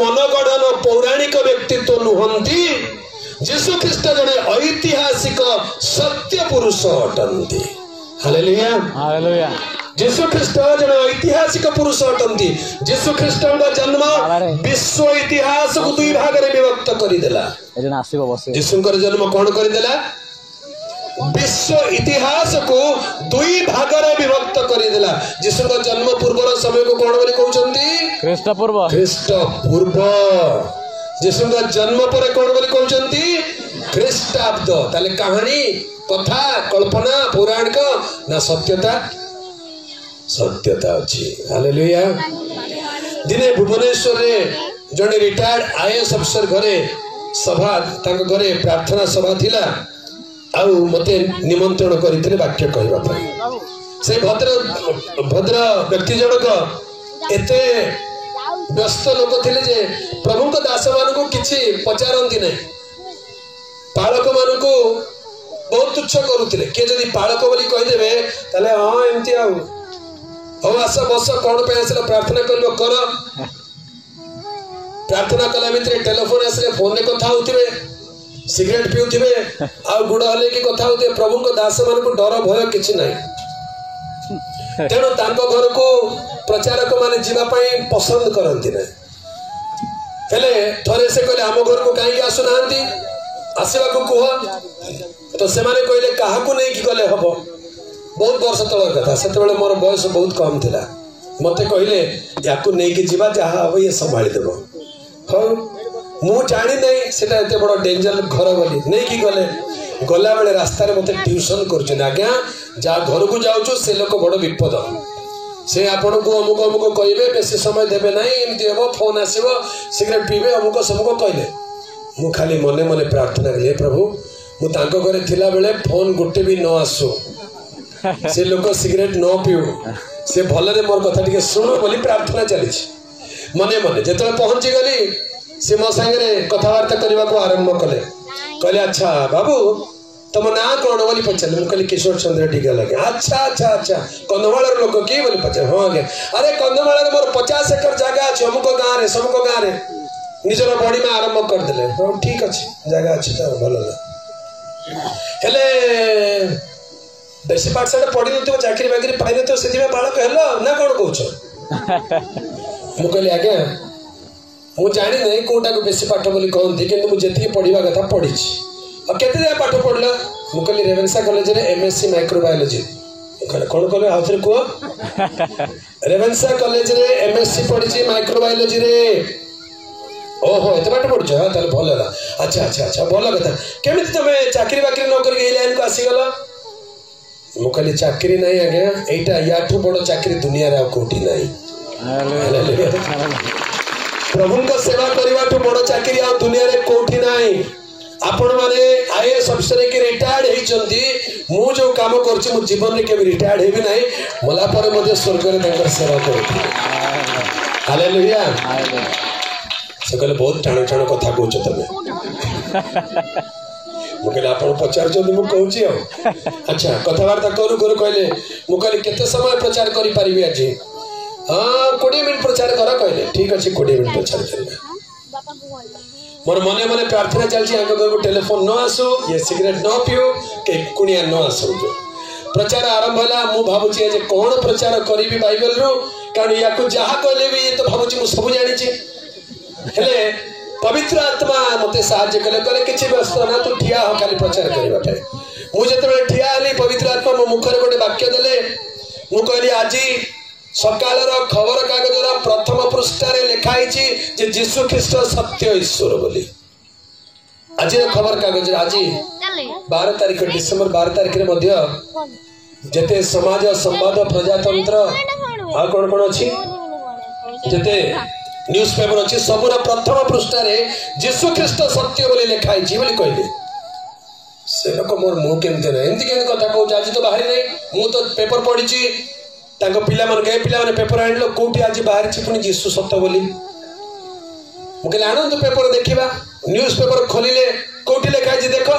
मनगढ़न पौराणिक व्यक्तित्व नुहंती यीशु ख्रीष्ट जड़े ऐतिहासिक सत्य पुरुष अटंती हालेलुया हालेलुया यीशु ख्रीष्ट जड़े ऐतिहासिक पुरुष अटंती यीशु ख्रीष्ट जन्म विश्व इतिहास को दुई भाग में विभक्त करदेला यीशु जन्म कौन करदेला विश्व इतिहास को दुई भाग में विभक्त करदेला यीशु जन्म पूर्वर समय को कौन बोली कहउचंती ख्रीष्ट पूर्व यीशु जन्म पर कौन बोली कहउचंती ख्रीष्टाब्द ताले कहानी कथा कल्पना पौराणिक ना सत्यता सत्यता अच्छी हालेलुया दिने भुवनेश्वर रे जने रिटायर्ड आईएएस अफसर घरे सभा तांग घरे प्रार्थना सभा थिला आउ मते निमंत्रण करथिले वाक्य कहबा पई से भद्र व्यक्ति जनक एते व्यस्त लोक थिले जे प्रभु को दास मान को किछि पचारंती नै पालक मान को बहुत तुच्छ करुथिले के जदी पालक बोली कहि देबे ताले हां एमती आउ हो आस बस कौन पे आसले प्रार्थना करबो कर प्रार्थना कला भितर टेलीफोन आसले फोन रे कथा होतिबे सिगरेट पिउथिबे आ गुड़ हले की कथा होते प्रभु को दास मान को डर भय किछि नै तेणु तांको घर को प्रचारक माने जीवा पई पसंद करंती नै हेले थरे से कहले हम घर को काई आसु नांती आसीबा को कह तो से माने कहले काहा को नै की गले हबो बहुत वर्ष तल कथा से मोर बयस बहुत कम थिला मते कहले याकू नै की जीवा जहा हो ये संभाली देबो हो मु जानी नहीं सेटा एते बड़ डेंजर घर बोली नहीं कि गले गला बेले रास्ता रे मते ट्यूशन करछन आज्ञा जा घर को जाउछु से लोक बड़ विपद से आपण को अमुक कहबे बेसी समय देबे नहीं एमती हेबो फोन आसीबो सिगरेट पीबे अमुक सबको कहले मु खाली मने मने प्रार्थना कले प्रभु मु तांको घरे थिला बेले फोन गोटे भी न आसु से लोक सिगरेट न पीउ से भलरे मोर कथा टिके सुनु बोली प्रार्थना चली मने मने जेतले पहुंची गली से मो संगे कथबार्ता करने को आरंभ कले कहले अच्छा बाबू तुम ना कौन बोली पचारे मुझे कहली किशोर चंद्र टीका लगे अच्छा अच्छा अच्छा कंधमाल लोक किए बोली पचारे हाँ आज्ञा अरे कंधमाल मोर 50 एकर जगह अच्छे अमुक गाँव में सबको गाँव में निजर बड़ी में आरंभ करदे हाँ ठीक अच्छे जगह अच्छे तो भल हेले बेसी पाठशाला पढ़ी न चाकरी बाकरी पाई न से बालक हेल ना कौन कौच मुझे आज्ञा मु जानी नहीं कोटा को बेसी पाठ बोली कहती कि मुझे पढ़ा कथा पढ़ी और केते पाठ पढ़ल मु कहली रेवेन्सा कॉलेज रे एमएससी माइक्रोबायोलॉजी कहले कौन कहले हाउ थे कह रेवेन्सा कॉलेज रे एमएससी पढ़ी माइक्रोबायोलॉजी रे ओहो एत पाठ पढ़छ हां ताले भल होला अच्छा अच्छा अच्छा भल कथा केमिति तमे चाकरी बाकरी न करके ए लाइन को आसी गलो मु कहली चाकरी नहीं आज्ञा एटा याठू बड़ चाकरी दुनिया रे कोठी नहीं प्रभु को सेवा करने बड़ चाकरी आ दुनिया रे कोठी नहीं आपण माने आईएएस अफसर के रिटायर्ड होती मु जो काम करछि मु जीवन रे केबे रिटायर्ड हेबी नहीं मला पर मध्य स्वर्ग रे तांकर सेवा करथि हालेलुया से कहले बहुत टाण टाण कथा कहछ तमे मु कहले आपण पचार जदी मु कहूछि आ अच्छा कथावार्ता करू करू कहले मु कहले केते समय प्रचार करि परिबि आज हाँ 20 मिनट प्रचार कर कहले ठीक अच्छे 20 मिनट प्रचार करना मोर मने मने प्रार्थना चलछि आगे को टेलीफोन न आसो ये सिगरेट न पियो के कुनिया न आसो प्रचार आरंभ होला मु भाबुछि जे कोन प्रचार करिबि बाइबल रो कारण याको जहा कहले भी ये तो भाबुछि मु सब जानि छी हेले पवित्र आत्मा मते सहाय्य कले किछि व्यस्त ना तू ठिया हो खाली प्रचार करबा पे मु जते ठिया हली पवित्र आत्मा मो मुखरे गोटे वाक्य देले मु कहली आजी सकाल खबर कागज प्रथम पृष्ठ लिखाई जे यीशु ख्रीष्ट सत्य ईश्वर बोली आज खबर कागज आज 12 तारिख डिसेम्बर 12 तारिख जेते समाज संवाद प्रजातंत्र आ कौन कौन अच्छी जेते न्यूज पेपर अच्छी सबुर प्रथम पृष्ठ यीशु ख्रीष्ट सत्य बोली लिखाई बोली कहले से लोक मोर मुह केमती ना एमती केमती कथा कहूँ आज तो बाहरी नहीं मु तो पेपर पढ़ी पिला माने पेपर आनलो कोठी आज बाहर पुणी यीशु सत्य बोली मुझे आनंद पेपर देखा न्यूज पेपर खोलिले कोठी लिखाई देख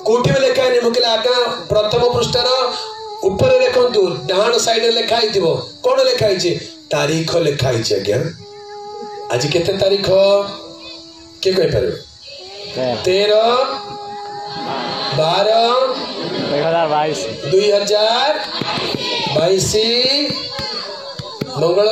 कोठी में लिखाई मुझे आज्ञा प्रथम पृष्ठार ऊपर देखु डाण साइड लिखाई कौन लिखाई तारीख लिखाई आज्ञा आज केते तारीख किए कही पार 13/12/2022 मंगल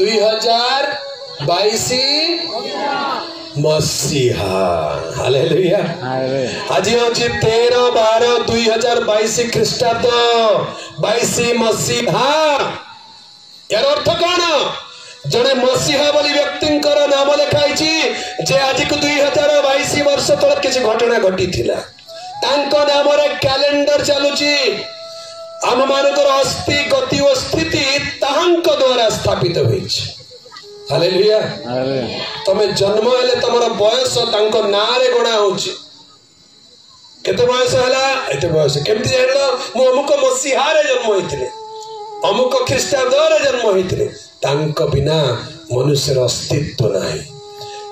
2022 मसीहा। हालेलुया। आज होची 13/12/2022 ख्रीष्टाब्द 22 मसीहा। यार अर्थ कौन? जड़े मसीहा बोली व्यक्तिंकर नाम लिखाई जे आज को 2022 वर्ष तले किसी घटना घटी थिला तांको नाम रे कैलेंडर चलुची। आम मानकर अस्थि गति और स्थिति तांको द्वारा स्थापित होईछि। हालेलुया। तमे जन्म हेले तमरा बयस तांको नारे गणा होछि। केते बयस हला एते बयस केमति जानलो मु अमुक मसीहा रे जन्म होइथिले अमुक ख्रीष्टाब्द रे जन्म होइथिले तांको बिना मनुष्यर अस्तित्व नाही।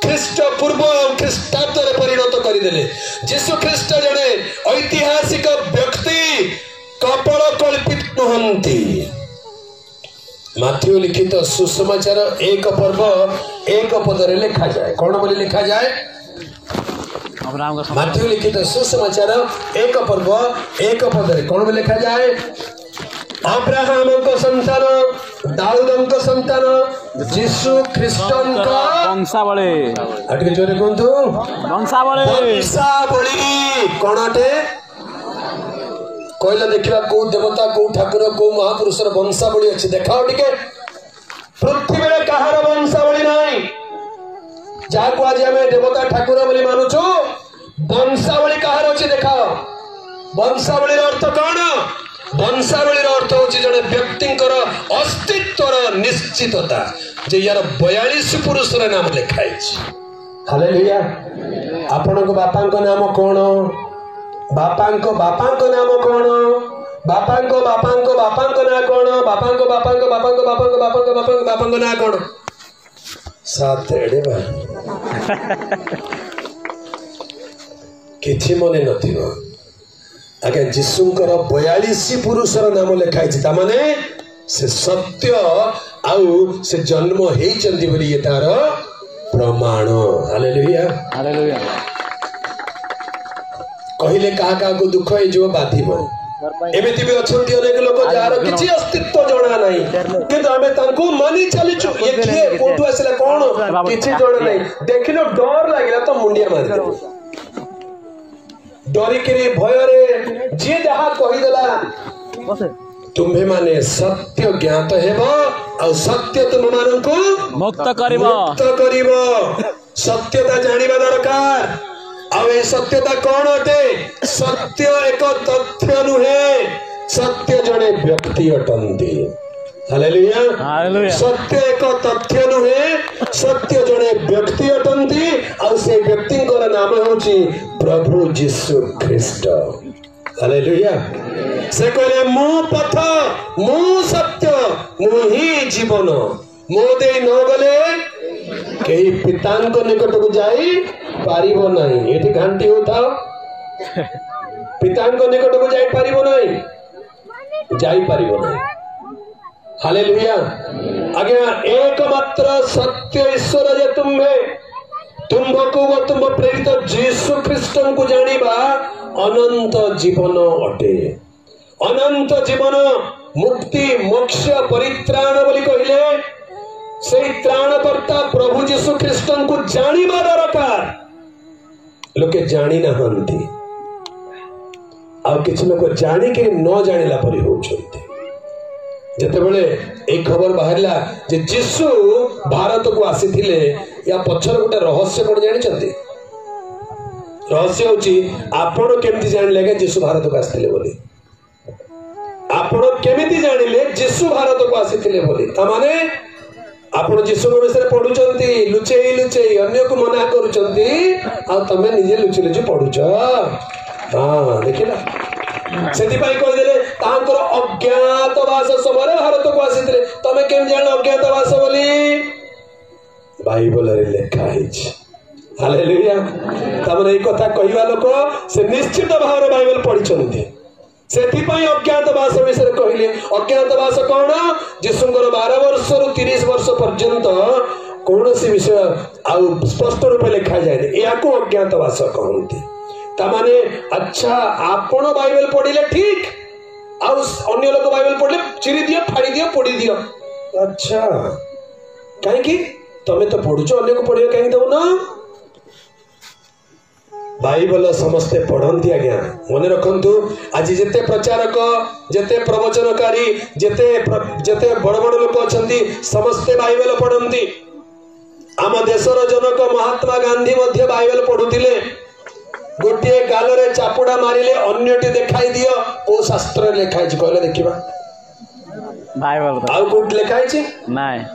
ख्रीष्ट पूर्व ख्रीष्टाब्द रे परिणत करि देले। यीशु ख्रीष्ट जने ऐतिहासिक व्यक्ति कपड़ कल्पित नहंती। माथ्यू लिखित सुसमाचार 1 पर्व 1 पदरे लिखा जाए। कौन बोली लिखा जाए? माथ्यू लिखित सुसमाचार 1 पर्व 1 पदरे कौन बोली लिखा जाए? अब्राहम को संतान दाऊद को संतान यीशु ख्रीष्टन का वंशावली। अटके जोरे कोंतु वंशावली कोन अटे कहला देखा को देवता को ठाकुर को महापुरुषर वंशावली अच्छी देखाओ टिके। पृथ्वी रे कहार वंशावली नाही। जाको आज हमें देवता ठाकुर बोली मानुछु वंशावली कहार अच्छी देखाओ। वंशावली अर्थ कौन? वंशावली अर्थ होची जने व्यक्तिंकर अस्तित्वर निश्चितता जे यार 42 पुरुषर नाम लिखाई। हालेलुया। आपनको बापांको नाम कोन? बापांको नाम कोन? बापांको ना कोन? बापांको ना कोन? सात एडे बा किछि मने नथिबो। आगे जीशुंकर 42 पुरुषर नाम लिखाई तामाने से सत्य आउ से जन्म हेइचंदी बोली ये तार प्रमाण। हालेलुया। हालेलुया। कहले कहा को दुख हे जो बाधिबो। एमिति भी अछंती अनेक लोक जार किछि अस्तित्व जणा नाही किंतु हमें तांको मानि चलिछु। ये किए कोठु आसला कोन किछि जणा नाही देखिलो डर लागिला तो मुंडिया मारि दे। डरिकरी भयरे जे जहा कहि देला तुम्हे माने सत्य ज्ञात हेबो आ सत्य तुम माननको मुक्त करिवो। सत्यता जानिबा दरकार। आ ए सत्यता कोन अटे? सत्य एक तथ्य नुहे सत्य जने व्यक्ति अटंती। हालेलुया। हालेलुया। सत्य एक तथ्य नुहे सत्य जने व्यक्ति अटंती आ से व्यक्तिंकर नाम होची प्रभु यीशु ख्रीष्ट। हालेलुया। से कहले मु पथ मु सत्य मु ही जीवन मो दे न गले केही पितांको निकट को जाई पारिबो नाही। एठी घंटी उठाओ पितांको निकट को जाई पारिबो नाही जाई पारिबो नाही। हालेलुया। आज्ञा एकमात्र सत्य ईश्वर जे तुमको व तुम प्रेरित यीशु ख्रीष्टन को जानिबा अनंत जीवन अटे। अनंत जीवन मुक्ति मोक्ष परित्राण बोली कहले से त्राणकर्ता प्रभु यीशु ख्रीष्टन को जानिबा दरकार। लोके जानी नहंती आ किछ लोक जानी के न जानिला परि होछंती। जेतेबेले एक खबर बाहरला जे यीशु भारत को आसीथिले या पछर गोटे रहस्य कोन जानि छथि? रहस्य होची आपण केमति जानिले के यीशु भारत को आसीथिले बोली? आपण केमिति जानिले यीशु भारत को आसीथिले बोली? ता माने आपण यीशु विषय पढुचंती लुचेई लुचेई अन्य को मना करूचंती आ तमे निजे लुचि लुचि पढुच। हां देखिला सेति पाई कहि देले तांकर अज्ञातवास समय भारत को आसीथिले तमे केम जान अज्ञातवास बोली? बाइबल रे लिखा हिच। हालेलुया। तमरे ए कथा कहिवा लोक से निश्चित भाव रे बाइबल पढिचंती। सेथिपाई अज्ञातवास विषय कहले। अज्ञातवास कौन? यीशुंकर 12 वर्ष रु 30 वर्ष पर्यंत कौन सी विषय आउ स्पष्ट रूप लिखा जाए या अज्ञातवास कहते तामाने अच्छा आपण बाइबल पढ़िले ठीक आउ अन्य लोग बाइबल पढ़ले चिरी दियो फाड़ी दियो पोड़ी दियो अच्छा कहीं तमें तो पढ़ुच अन्य को पढ़ियो कहीं दो ना बाइबल समस्ते पढ़ती आज्ञा मन रखु आज जिते प्रचारक जिते प्रवचनकारी जिते जिते बड़ बड़ लोक अच्छा समस्ते बाइबल पढ़ती आम देशर जनक महात्मा गांधी मध्य बाइबल पढ़ुले गोटे गाल रे चापुड़ा मारिले अन्यटी देखाई दियो ओ शास्त्र लिखाई कहले देखिबा बाइबल आउ कोट लिखाई नाय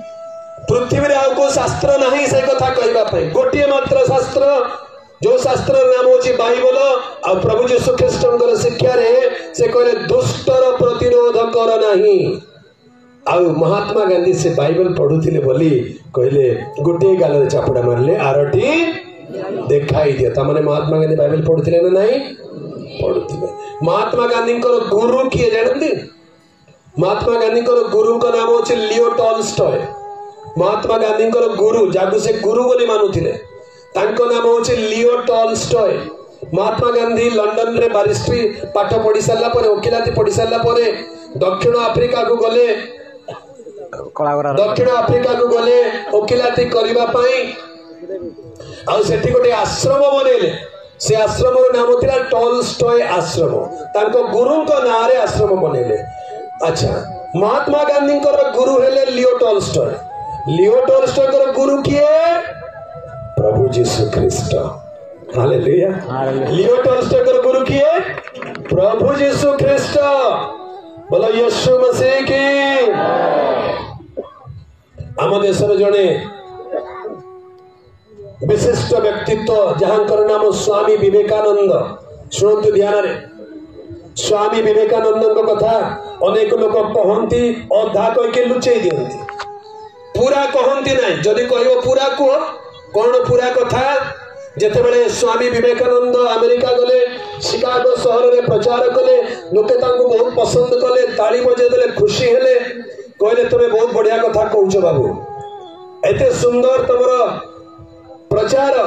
पृथ्वी रे आउ को शास्त्र नहीं से कथा कहबा पई गोटे मात्र शास्त्र जो शास्त्र नाम होची बाइबल आ प्रभु यीशु ख्रीष्टंकर शिक्षा रे से कहले दुष्टर प्रतिरोध कर नहीं आ महात्मा गांधी से बाइबल पढ़ुथिले बोली कहले गोटे गाल रे चापुड़ा मारले आरटी देखाई दिया तामाने महात्मा गांधी बाइबल पढ़ुथिले ना नहीं पढ़ुथिले महात्मा गांधी को गुरु किए जानते महात्मा गांधी को गुरु का नाम होची लियो टॉलस्टॉय महात्मा गांधी को गुरु जागु से गुरु बोली मानुथिले तांको नाम होची लियो टॉलस्टॉय महात्मा गांधी लंडन रे बारिस्ट्री पाठ पढ़ी सारा पर वकिलाती पढ़ी सारा पर दक्षिण आफ्रिका को गले दक्षिण आफ्रिका को गले वकिलाती करबा पई आ सेठी गोटे आश्रम बनेले से आश्रम रो नाम थिला टॉलस्टॉय आश्रम तांको गुरु को नाम रे आश्रम बनेले अच्छा महात्मा गांधी को गुरु हेले लियो टॉलस्टॉय को गुरु किए प्रभु यीशु ख्रीष्ट हालेलुया लियो टॉलस्टॉय को गुरु किए प्रभु यीशु ख्रीष्ट बोलो यीशु मसीह की आम देशर जने विशिष्ट व्यक्तित्व जहांकर नाम स्वामी विवेकानंद शुणु ध्यान रे स्वामी विवेकानंद कथा अनेक लोग कहती अधा कहीके लुचेई दियंती पूरा कहती ना जदि कह पूरा कह कौन पूरा कथा जेतेबेले स्वामी विवेकानंद अमेरिका गले शिकागो शहर रे प्रचार कले लोके तांको बहुत पसंद कले ताली बजे देले खुशी हेले कहले तुमे बहुत बढ़िया कथा कहउछ बाबू एते सुंदर तमरो प्रचार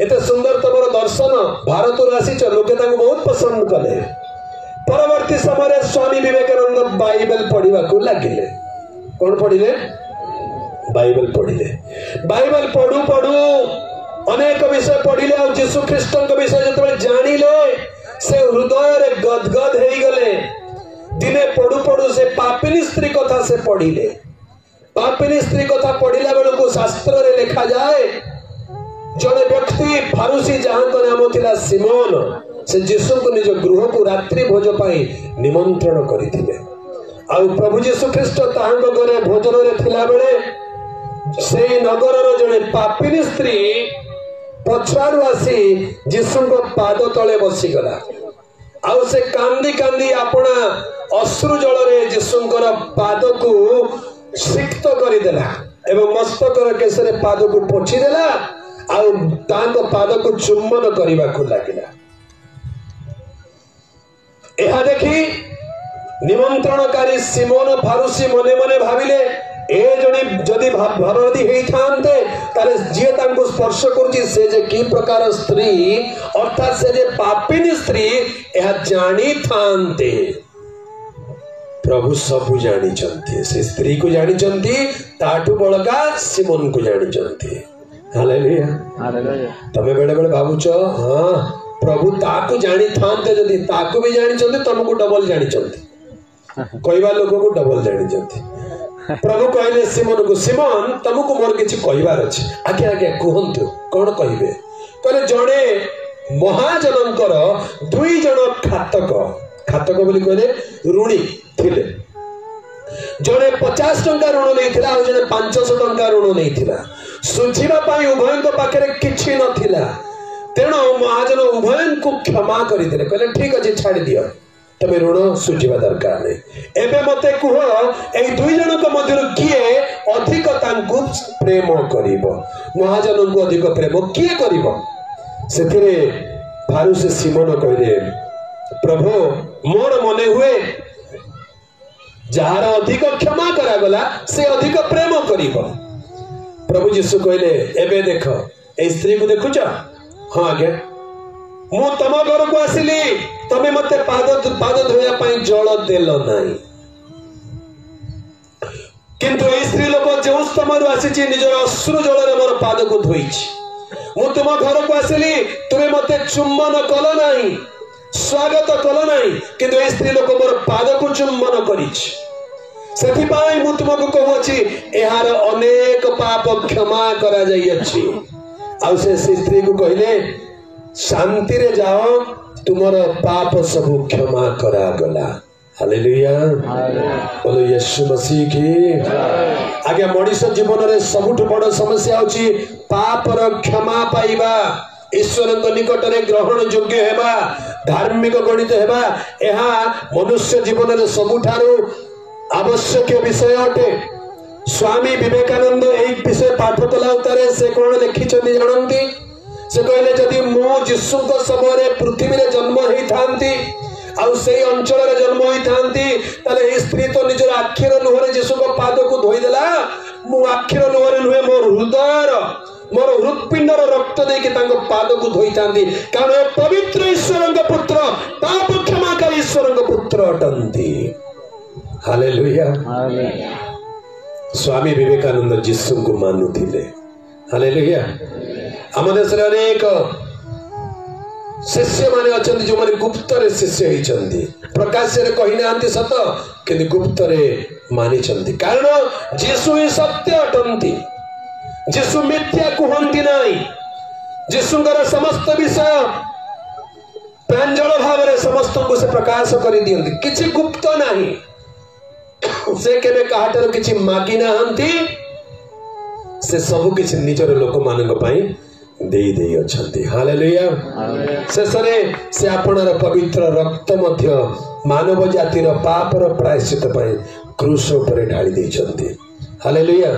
एते सुंदर तमरो दर्शन भारत रो आसीच लोके तांको बहुत पसंद कले परवर्ती समय स्वामी विवेकानंद बाइबल पढ़िबा को लागिले कौन पढ़िले बाइबल पढ़िले बाइबल पढ़ू पढ़ू अनेक विषय पढ़िले और यीशु ख्रीष्टन विषय जतबे जानिले से हृदय रे गदगद हेई गले दिने पढ़ू पढ़ू से पापिनी स्त्री कथा से पढ़िले पापिनी स्त्री कथा पढ़िला बेल को शास्त्र रे लिखा जाए जने व्यक्ति फारूसी जहां को नाम थिला सिमोन से यीशु को निज गृह को रात्रि भोज पाई निमंत्रण करिथिले आ प्रभु यीशु ख्रीष्ट ताहांग घरे भोजन रे थिला बेले से नगर रो जने पापिनी स्त्री पछाड़ू आसी यीशु को पाद तले बसी गला आ से कांदी कांदी अपना अश्रु जल रे यीशुंकर पाद को सिक्त करि देला एवं मस्तक रे केसरे पाद को पोछि देला आ तांको पाद को चुम्बन करबा को लागिला एहा देखी निमंत्रणकारी सिमोन फारूसी मने मने भाविले ए जने जदि भरदी हेई थांते ताले जे तांको स्पर्श करछि से जे की प्रकार स्त्री अर्थात से जे पापिनी स्त्री एहा जानी थांते प्रभु सब जानी चंती से स्त्री को जानी चंती ताटू बळका सिमोन को जानी चंती हालेलुया हालेलुया तमे बेले बेले भाबुछ हां प्रभु ताकू जानी थांते जदि ताकू भी जानी चंती तुमको डबल जानी चंती कहवा लोक को डबल जानी चंती प्रभु कहले सिमोन को सिमोन तुमको मोर किछि कहबार अछि आगे आगे कहंतु कोन कहिबे कहले जणे महाजनकर दुई जण खातक बोली कहले ऋणी थिले जणे 50 टंका ऋण नैथिला आ जणे 500 टंका ऋण नैथिला सुझिबा पई उभयଙ୍କ पाखरे किछि नथिला तेणु महाजन उभयन को क्षमा करिदेले कहले ठीक अछि छाड़ी दियो तमे ऋण सुझिबा दरकार नै एबे मते कुह एई दुई जनक मध्यरु किए अधिक तांकु प्रेम करिवो महाजन को अधिक प्रेम किए करिवो सेथिरे फारूसी सिमोन कहले प्रभु मोर मने हुए जार अधिक क्षमा करा गला से अधिक प्रेम करिवो प्रभु जीशु कहले एबे देख ए स्त्री को देखुच हाँ आज्ञा मु तम घर को आसिली तमे मते पाद धोया पाई जल देल नाही किंतु ए स्त्री लोक जो स्तमरु आसीची निजर अश्रु जल मोर पाद को धोईछि मु तुम घर को आसिली तुमे मते चुम्बन कल नाही स्वागत कल नाही किंतु ए स्त्री लोक मोर पाद को चुम्बन करिछि सेथिपाई मु तुमको कहूछि एहार अनेक पाप क्षमा करा जाई अछि आ से स्त्री को कहले शांति रे जाओ तुमर पाप सब क्षमा करा गला हालेलुया बोलो यीशु मसीह की आगे मनुष्य जीवन रे सबुठ बड़ समस्या होची पाप र क्षमा पाइबा ईश्वर निकट रे ग्रहण योग्य हेबा धार्मिक गणित हेबा एहा मनुष्य जीवन रे सबुठारु आवश्यक विषय अटे स्वामी विवेकानंद एक विषय पाठ कला उतारे से कोन लिखिछन्ती जानंती से कहले जदि मो यीशु को समय पृथ्वी रे जन्म हेई थांती आउ से अंचल रे जन्म हेई थांती तले ए स्त्री तो निजर आखिर नुहरे यीशु को पाद को धोई देला मु आखिर नुहरे नुहे मोर हृदयर मोर हृदपिंडर रक्त दे के तांको पाद को धोई थांती कारण ए पवित्र ईश्वर के पुत्र पाप क्षमाकारी ईश्वर के पुत्र अटंती हालेलुया स्वामी विवेकानंद यीशु को मानुथिले हालेलुया आम देश अनेक शिष्य माने अछंती जो माने गुप्त रे शिष्य होइछंती प्रकाश रे कहि नांती सत किंतु गुप्त रे मानि छंती कारण यीशु ही सत्य अटंती यीशु मिथ्या कुहंती नाही यीशुंकर समस्त विषय प्रांजल भाव रे समस्त को से प्रकाश करि दियंती किछि गुप्त नाही से केबे काहाटर किछि मागी नाहंती से सब किछि निजर लोक मानक पई देई देई अछंती हालेलुया शेषरे से आपनर पवित्र रक्त मध्य मानव जातिर पापर प्रायश्चित पई क्रूस ऊपर ढाली देइछंती हालेलुया।